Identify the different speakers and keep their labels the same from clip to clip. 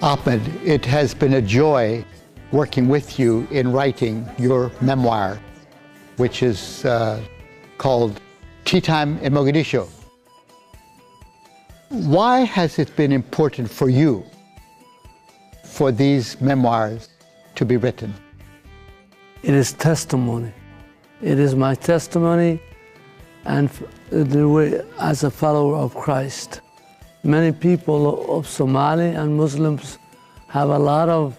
Speaker 1: Ahmed, it has been a joy working with you in writing your memoir, which is called Teatime in Mogadishu. Why has it been important for you for these memoirs to be written?
Speaker 2: It is testimony. It is my testimony, and the way as a follower of Christ. Many people of Somali and Muslims have a lot of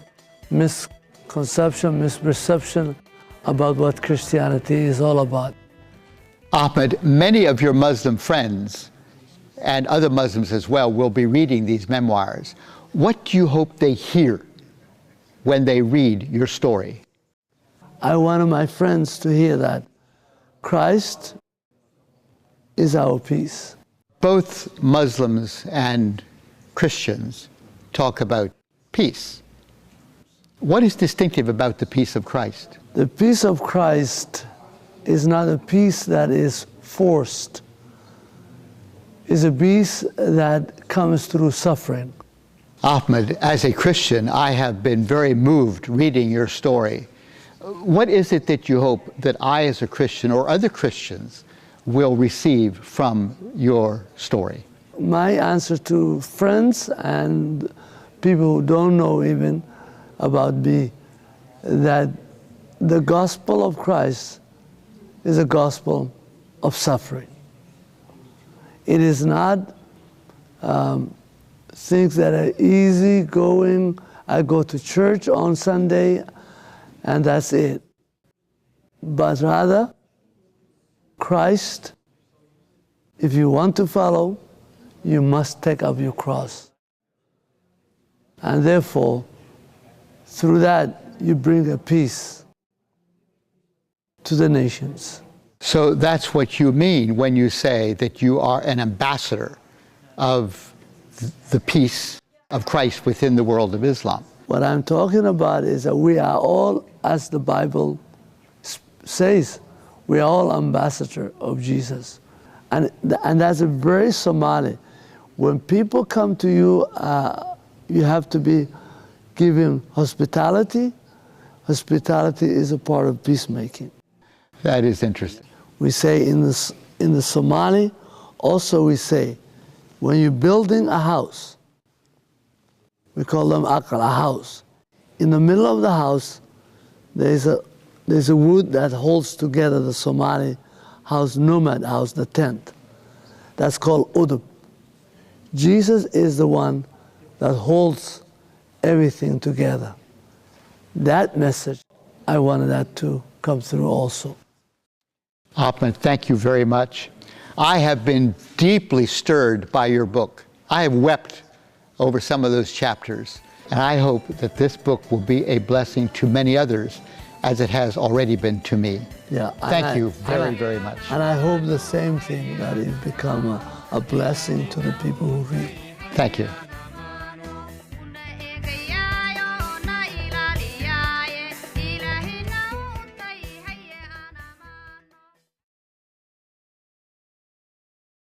Speaker 2: misconception, misperception about what Christianity is all about.
Speaker 1: Ahmed, many of your Muslim friends and other Muslims as well will be reading these memoirs. What do you hope they hear when they read your story?
Speaker 2: I want my friends to hear that Christ is our peace.
Speaker 1: Both Muslims and Christians talk about peace. What is distinctive about the peace of Christ?
Speaker 2: The peace of Christ is not a peace that is forced. It's a peace that comes through suffering.
Speaker 1: Ahmed, as a Christian, I have been very moved reading your story. What is it that you hope that I, as a Christian, or other Christians, will receive from your story?
Speaker 2: My answer to friends and people who don't know even about me, that the gospel of Christ is a gospel of suffering. It is not things that are easy going. I go to church on Sunday and that's it. But rather, Christ, if you want to follow, you must take up your cross. And therefore, through that, you bring a peace to the nations.
Speaker 1: So that's what you mean when you say that you are an ambassador of the peace of Christ within the world of Islam.
Speaker 2: What I'm talking about is that we are all, as the Bible says, we are all ambassadors of Jesus. And that's a very Somali. When people come to you, you have to be given hospitality. Hospitality is a part of peacemaking.
Speaker 1: That is interesting.
Speaker 2: We say in the Somali, also we say, when you're building a house, we call them akal, a house. In the middle of the house, there's a wood that holds together the Somali house, nomad house, the tent. That's called udub. Jesus is the one that holds everything together. That message, I wanted that to come through also.
Speaker 1: Ahmed, thank you very much. I have been deeply stirred by your book. I have wept over some of those chapters, and I hope that this book will be a blessing to many others, as it has already been to me.
Speaker 2: Yeah,
Speaker 1: Thank you very much.
Speaker 2: And I hope the same thing, that it become a blessing to the people who read.
Speaker 1: Thank you.